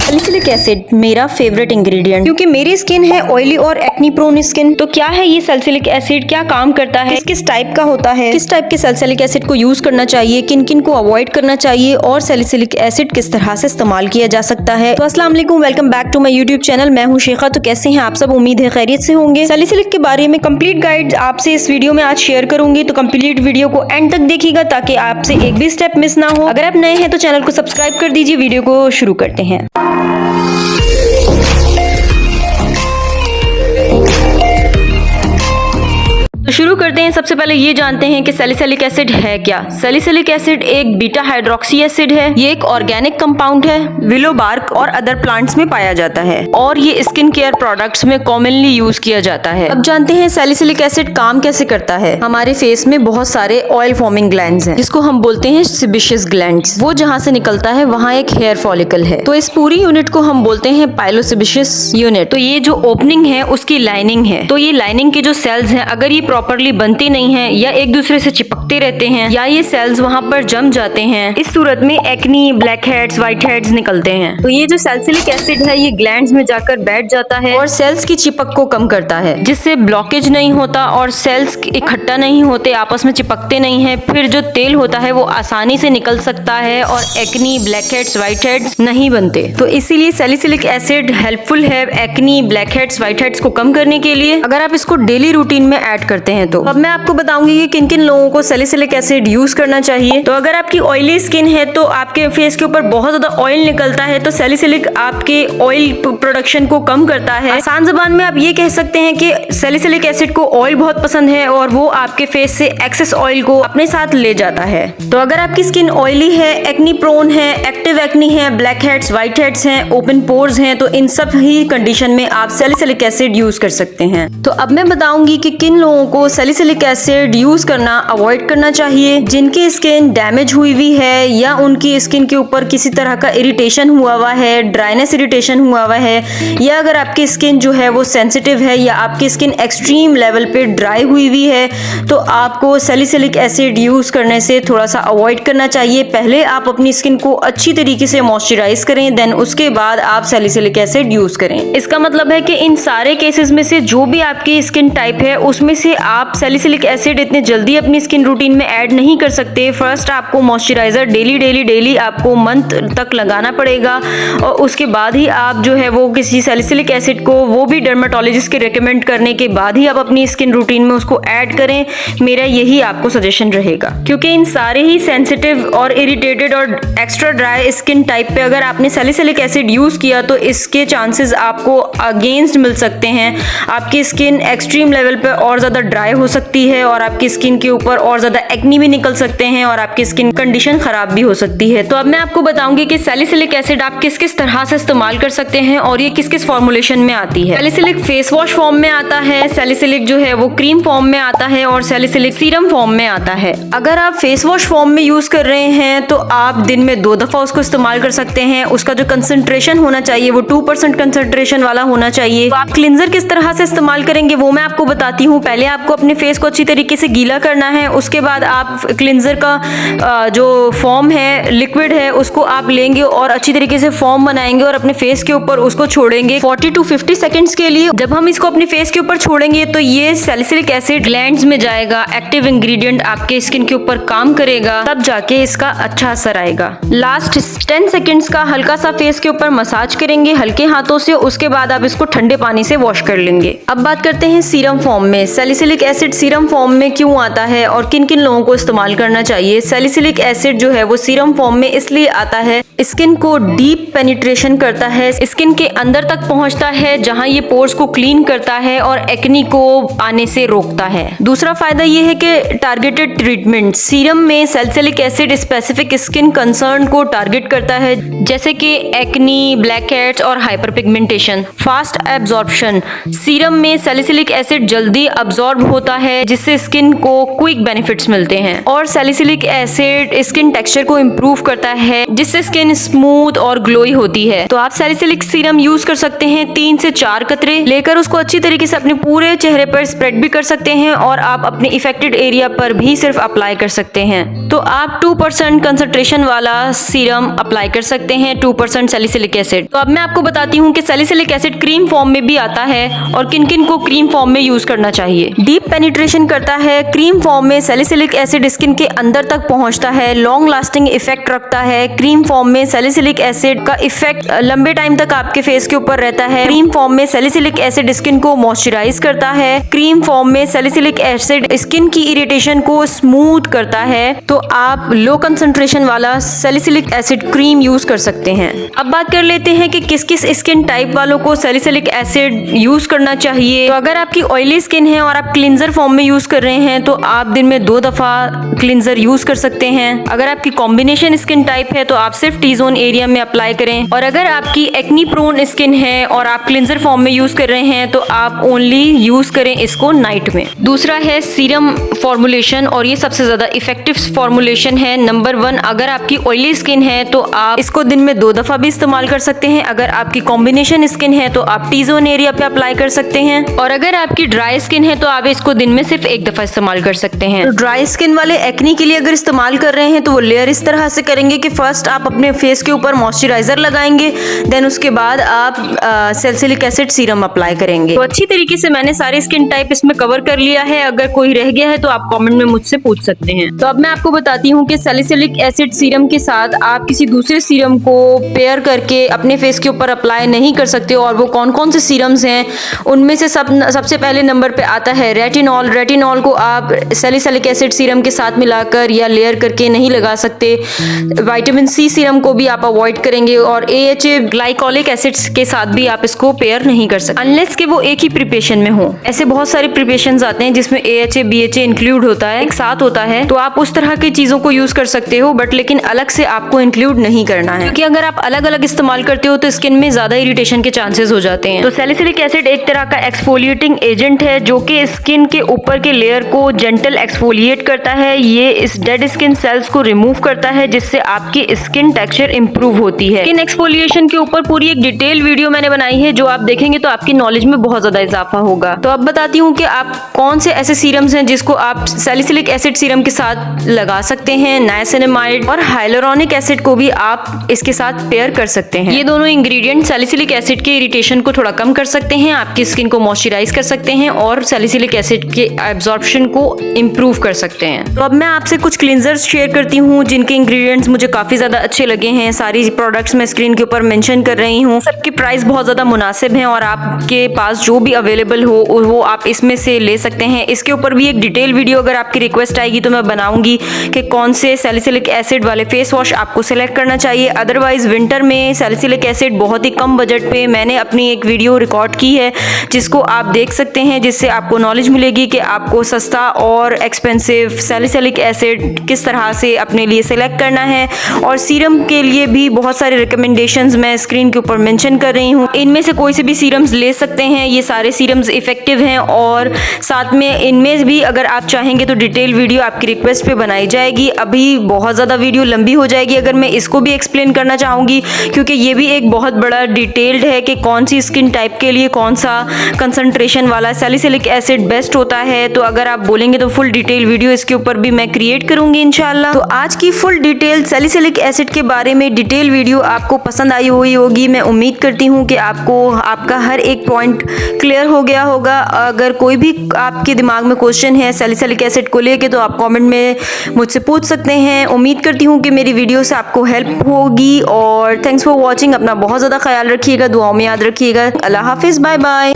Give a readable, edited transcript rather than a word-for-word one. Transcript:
Salicylic acid मेरा favourite ingredient, क्योंकि मेरी स्किन है ऑयली और एक्नी प्रोन स्किन। तो क्या है ये सैलिसिलिक एसिड, क्या काम करता है, किस टाइप का होता है, किस टाइप के सैलिसिलिक एसिड को यूज करना चाहिए, किन किन को अवॉइड करना चाहिए और सैलिसिलिक एसिड किस तरह से इस्तेमाल किया जा सकता है। तो अस्सलाम वालेकुम, welcome back to my YouTube channel. मैं हूँ शेखा। तो कैसे हैं आप सब? उम्मीद है खैरियत से होंगे। सैलिसिलिक के बारे में कंप्लीट गाइड आपसे इस वीडियो में आज शेयर करूंगी, तो कंप्लीट वीडियो को एंड तक देखिएगा ताकि आपसे एक भी स्टेप मिस ना हो। अगर आप नए हैं तो चैनल को सब्सक्राइब कर दीजिए। वीडियो को शुरू करते हैं। तो शुरू करते हैं। सबसे पहले ये जानते हैं कि सैलिसिलिक एसिड है क्या। सैलिसिलिक एसिड एक बीटा हाइड्रोक्सी एसिड है। ये एक ऑर्गेनिक कंपाउंड है, विलो बार्क और अदर प्लांट्स में पाया जाता है और ये स्किन केयर प्रोडक्ट्स में कॉमनली यूज किया जाता है। अब जानते हैं सैलिसिलिक एसिड काम कैसे करता है। हमारे फेस में बहुत सारे ऑयल फॉर्मिंग ग्लैंड्स हैं, जिसको हम बोलते हैं सेबेशियस ग्लैंड्स। वो जहाँ से निकलता है वहाँ एक हेयर फॉलिकल है। तो इस पूरी यूनिट को हम बोलते हैं पाइलोसेबेशियस यूनिट। तो ये जो ओपनिंग है उसकी लाइनिंग है। तो ये लाइनिंग के जो सेल्स हैं, अगर ये प्रॉपर्ली बनती नहीं है या एक दूसरे से चिपकते रहते हैं या ये सेल्स वहां पर जम जाते हैं, इस सूरत में acne, black heads, white heads निकलते हैं। तो ये जो सैलिसिलिक एसिड है ये ग्लैंड्स में जाकर बैठ जाता है और सेल्स की चिपक को कम करता है, जिससे ब्लॉकेज नहीं होता और सेल्स इकट्ठा नहीं होते, आपस में चिपकते नहीं है। फिर जो तेल होता है वो आसानी से निकल सकता है और acne, black heads, white heads नहीं बनते। तो इसीलिए सैलिसिलिक एसिड हेल्पफुल है acne, black heads, white heads को कम करने के लिए, अगर आप इसको डेली रूटीन में ऐड करते हैं तो। अब मैं आपको बताऊंगी कि किन किन लोगों को सैलिसिलिक एसिड यूज करना चाहिए। तो अगर आपकी ऑयली स्किन है, तो आपके फेस के ऊपर बहुत ज्यादा ऑयल निकलता है, तो सैलिसिलिक आपके ऑयल प्रोडक्शन को कम करता है। आसान जबान में आप ये कह सकते हैं कि सैलिसिलिक एसिड को ऑयल बहुत पसंद है और वो आपके फेस से एक्सेस ऑयल को अपने साथ ले जाता है। तो अगर आपकी स्किन ऑयली है, एक्नी प्रोन है, एक्टिव एक्नी है, ब्लैक हेड्स, व्हाइट हेड्स हैं, ओपन पोर्स हैं, तो इन सब ही कंडीशन में आप सैलिसिलिक एसिड यूज कर सकते हैं। तो अब मैं बताऊंगी कि किन लोगों को सैलिसिलिक एसिड यूज करना अवॉइड करना चाहिए। जिनकी स्किन डैमेज हुई है या उनकी स्किन के ऊपर किसी तरह का इरिटेशन हुआ है, ड्राइनेस इरिटेशन हुआ है, या अगर आपकी स्किन जो है वो सेंसिटिव है या आपकी स्किन एक्सट्रीम लेवल पे ड्राई हुई है, तो आपको सैलिसिलिक एसिड यूज करने से थोड़ा सा अवॉइड करना चाहिए। पहले आप अपनी स्किन को अच्छी तरीके से मॉइस्चराइज करें, देन उसके बाद आप सैलिसिलिक एसिड यूज करें। इसका मतलब है कि इन सारे केसेस में से जो भी आपकी स्किन टाइप है उसमें से आप सैलिसिलिक एसिड इतने जल्दी अपनी स्किन रूटीन में ऐड नहीं कर सकते। फर्स्ट आपको मॉइस्चराइजर डेली आपको मंथ तक लगाना पड़ेगा और उसके बाद ही आप जो है वो किसी सैलिसिलिक एसिड को, वो भी डर्मेटोलॉजिस्ट के रिकमेंड करने के बाद ही आप अपनी स्किन रूटीन में उसको ऐड करें। मेरा यही आपको सजेशन रहेगा, क्योंकि इन सारे ही सेंसिटिव और इरिटेटेड और एक्स्ट्रा ड्राई स्किन टाइप पे अगर आपने सैलिसिलिक एसिड यूज किया तो इसके चांसेस आपको अगेंस्ट मिल सकते हैं। आपकी स्किन एक्सट्रीम लेवल पे और ज्यादा ड्राई हो सकती है और आपकी स्किन के ऊपर और ज्यादा एक्नी भी निकल सकते हैं और आपकी स्किन कंडीशन खराब भी हो सकती है। तो अब मैं आपको बताऊंगी कि सैलिसिलिक एसिड आप किस किस तरह से इस्तेमाल कर सकते हैं और ये किस किस फॉर्मुलेशन में आती है। सैलिसिलिक फेस वॉश फॉर्म में आता है, सैलिसिलिक जो है वो क्रीम फॉर्म में आता है और सैलिसिलिक सीरम फॉर्म में आता है। अगर आप फेस वॉश फॉर्म में यूज कर रहे हैं तो आप दिन में 2 दफा उसको इस्तेमाल कर सकते हैं। उसका जो कंसंट्रेशन होना चाहिए वो 2% कंसंट्रेशन वाला होना चाहिए। तो आप क्लिंजर किस तरह से इस्तेमाल करेंगे वो मैं आपको बताती हूँ। पहले आपको अपने फेस को अच्छी तरीके से गीला करना है, उसके बाद आप क्लिंजर का जो फॉर्म है, लिक्विड है, उसको आप लेंगे और अच्छी तरीके से फॉर्म बनाएंगे और अपने फेस के ऊपर उसको छोड़ेंगे 40 to 50 सेकंड्स के लिए। जब हम इसको अपने फेस के ऊपर छोड़ेंगे तो ये सैलिसिलिक एसिड ग्लैंड्स में जाएगा, एक्टिव इंग्रेडिएंट आपके स्किन के ऊपर काम करेगा, तब जाके इसका अच्छा असर आएगा। लास्ट 10 सेकंड्स का हल्का सा फेस के ऊपर मसाज करेंगे हल्के हाथों से, उसके बाद आप इसको ठंडे पानी से वॉश कर लेंगे। अब बात करते हैं सीरम फॉर्म में। सैलिसिलिक एसिड सीरम फॉर्म में क्यों आता है और किन किन लोगों को इस्तेमाल करना चाहिए। सैलिसिलिक एसिड जो है वो सीरम फॉर्म में इसलिए आता है, स्किन को डीप पेनिट्रेशन करता है, स्किन के अंदर तक पहुंचता है जहां ये पोर्स को क्लीन करता है और एक्नी को आने से रोकता है। दूसरा फायदा ये है कि टारगेटेड ट्रीटमेंट। सीरम में salicylic acid specific skin concern को टारगेट करता है, जैसे कि एक्नी, ब्लैक हेड्स और hyper pigmentation. Fast absorption. Serum में सैलिसिलिक एसिड जल्दी अब्जॉर्ब होता है जिससे स्किन को क्विक बेनिफिट्स मिलते हैं। और सैलिसिलिक एसिड स्किन टेक्सचर को इम्प्रूव करता है जिससे स्किन स्मूथ और ग्लोई होती है। तो आप सैलिसिलिक सीरम यूज कर सकते हैं 3 से 4 कतरे लेकर उसको अच्छी तरीके से अपने पूरे चेहरे पर स्प्रेड भी कर सकते हैं और आप अपने इफेक्टेड एरिया पर भी सिर्फ अप्लाई कर सकते हैं। तो आप 2% कंसंट्रेशन वाला सीरम अप्लाई कर सकते हैं, 2% सैलिसिलिक एसिड। तो अब मैं आपको बताती हूँ कि सैलिसिलिक एसिड क्रीम फॉर्म में भी आता है और किन किन को क्रीम फॉर्म में यूज करना चाहिए। डीप पेनिट्रेशन करता है। क्रीम फॉर्म में सैलिसिलिक एसिड स्किन के अंदर तक पहुंचता है, लॉन्ग लास्टिंग इफेक्ट रखता है। क्रीम फॉर्म में सैलिसिलिक एसिड का इफेक्ट लंबे टाइम तक आपके फेस के ऊपर रहता है। क्रीम फॉर्म में सैलिसिलिक एसिड स्किन को मॉइस्चराइज करता है। क्रीम फॉर्म में सैलिसिलिक एसिड स्किन की इरिटेशन को स्मूथ करता है। तो आप लो कंसंट्रेशन वाला सैलिसिलिक एसिड क्रीम यूज कर सकते हैं। अब बात कर लेते हैं कि किस किस स्किन टाइप वालों को सैलिसिलिक एसिड यूज करना चाहिए। तो अगर आपकी ऑयली स्किन है और आप क्लींजर फॉर्म में यूज कर रहे हैं तो आप दिन में 2 दफा क्लींजर यूज कर सकते हैं। अगर आपकी कॉम्बिनेशन स्किन टाइप है तो आप सिर्फ टी जोन एरिया में अप्लाई करें। और अगर आपकी एक्नी प्रोन स्किन है और आप क्लींजर फॉर्म में यूज कर रहे हैं तो आप ओनली यूज करें इसको नाइट में। दूसरा है सीरम फॉर्मुलेशन और ये सबसे ज्यादा इफेक्टिव फॉर्मुलेशन है। नंबर 1, अगर आपकी ऑयली स्किन है तो आप इसको दिन में 2 दफा भी इस्तेमाल कर सकते हैं। अगर आपकी कॉम्बिनेशन स्किन है तो आप टी जोन एरिया पे अप्लाई कर सकते हैं। और अगर आपकी ड्राई स्किन है तो आप इसको दिन में सिर्फ 1 दफा इस्तेमाल कर सकते हैं। तो ड्राई स्किन वाले एक्नी के लिए अगर इस्तेमाल कर रहे हैं तो वो लेयर इस तरह से करेंगे कि फर्स्ट आप अपने फेस के ऊपर मॉइस्चराइजर लगाएंगे, देन उसके बाद आप सैलिसिलिक एसिड सीरम अप्लाई करेंगे। तो अच्छी तरीके से मैंने सारे स्किन टाइप इसमें कवर कर लिया है। अगर कोई रह गया है तो आप कमेंट में मुझसे पूछ सकते हैं। तो अब मैं आपको बताती हूँ कि सैलिसिलिक एसिड सीरम के साथ आप किसी दूसरे सीरम को पेयर करके अपने फेस के ऊपर अप्लाई नहीं कर सकते। और वो कौन कौन से सीरम्स हैं उनमें से सबसे पहले नंबर पे आता है रेटिनॉल। रेटिनॉल को आप सैलिसिलिक एसिड सीरम के साथ मिलाकर या लेयर करके नहीं लगा सकते। विटामिन सी सीरम को भी आप अवॉइड करेंगे और AHA ग्लाइकोलिक एसिड्स के साथ भी आप इसको पेयर नहीं कर सकते अनलेस कि वो एक ही प्रिपरेशन में हो। ऐसे बहुत सारे प्रिपरेशंस आते हैं जिसमें AHA BHA इंक्लूड होता है, एक साथ होता है, तो आप उस तरह की चीजों को यूज कर सकते हो बट लेकिन अलग से आपको इंक्लूड नहीं करना है क्योंकि अगर आप अलग अलग इस्तेमाल करते हो तो स्किन में ज्यादा इरिटेशन के चांसेस हो जाते हैं। तो सैलिसिलिक एसिड एक तरह का एक्सफोलिएटिंग एजेंट है जो कि स्किन के ऊपर के लेयर को जेंटल एक्सफोलिएट करता है। ये इस डेड स्किन सेल्स को रिमूव करता है जिससे आपकी स्किन टेक्सचर इंप्रूव होती है। स्किन एक्सफोलिएशन के ऊपर पूरी एक डिटेल वीडियो मैंने बनाई है जो आप देखेंगे तो आपकी नॉलेज में बहुत ज्यादा इजाफा होगा। तो अब बताती हूँ कि आप कौन से ऐसे सीरम्स हैं जिसको आप सैलिसिलिक एसिड सीरम के साथ लगा सकते हैं। नाइसिनामाइड और हाइलुरोनिक एसिड को भी आप इसके साथ पेयर कर सकते हैं। ये दोनों इंग्रेडिएंट सैलिसिलिक एसिड के इरिटेशन को थोड़ा कम कर सकते हैं, आपकी स्किन को मॉइस्चराइज कर सकते हैं और सैलिसिलिक एसिड के एब्जॉर्प्शन को इम्प्रूव कर सकते हैं। तो अब मैं आपसे कुछ क्लींजर्स शेयर करती हूँ जिनके इंग्रेडिएंट्स मुझे काफी ज्यादा अच्छे लगे हैं। सारी प्रोडक्ट्स मैं स्क्रीन के ऊपर मेंशन कर रही हूँ। सबकी प्राइस बहुत ज्यादा मुनासिब है और आपके पास जो भी अवेलेबल हो वो आप इसमें से ले सकते हैं। इसके ऊपर भी एक डिटेल वीडियो अगर आपकी रिक्वेस्ट आएगी तो मैं बनाऊंगी कि कौन से सैलिसिलिक एसिड वाले फेस वॉश आपको सिलेक्ट करना चाहिए। अदरवाइज विंटर में सैलिसिलिक एसिड बहुत ही कम बजट पे मैंने अपनी एक वीडियो रिकॉर्ड की है जिसको आप देख सकते हैं, जिससे आपको नॉलेज मिलेगी कि आपको सस्ता और एक्सपेंसिव सैलिसिलिक एसिड किस तरह से अपने लिए सिलेक्ट करना है। और सीरम के लिए भी बहुत सारे रिकमेंडेशंस मैं स्क्रीन के ऊपर मेंशन कर रही हूँ। इनमें से कोई से भी सीरम्स ले सकते हैं, ये सारे सीरम्स इफेक्टिव हैं और साथ में इनमें भी अगर आप चाहेंगे तो डिटेल वीडियो आपकी रिक्वेस्ट पे बनाई जाएगी। अभी बहुत ज़्यादा वीडियो लंबी हो जाएगी अगर मैं इसको भी एक्सप्लेन करना चाहूँगी क्योंकि ये भी एक बहुत बड़ा डिटेल्ड है कि कौन सी स्किन टाइप के लिए कौन सा कंसंट्रेशन वाला सैलिसिलिक एसिड बेस्ट होता है। तो अगर आप बोलेंगे तो फुल डिटेल वीडियो इसके ऊपर भी मैं क्रिएट करूंगी इंशाल्लाह। तो आज की फुल डिटेल सैलिसिलिक एसिड के बारे में डिटेल वीडियो आपको पसंद आई हुई होगी। मैं उम्मीद करती हूँ कि आपको आपका हर एक पॉइंट क्लियर हो गया होगा। अगर कोई भी आपके दिमाग में क्वेश्चन है सैलिसिलिक एसिड को लेके तो आप कमेंट में मुझसे पूछ सकते हैं। उम्मीद करती हूँ कि मेरी वीडियो से आपको हेल्प होगी और थैंक्स फॉर वॉचिंग। अपना बहुत ज़्यादा ख्याल रखिएगा, दुआओं में याद रखिएगा। अल्लाह हाफिज़, बाय बाय।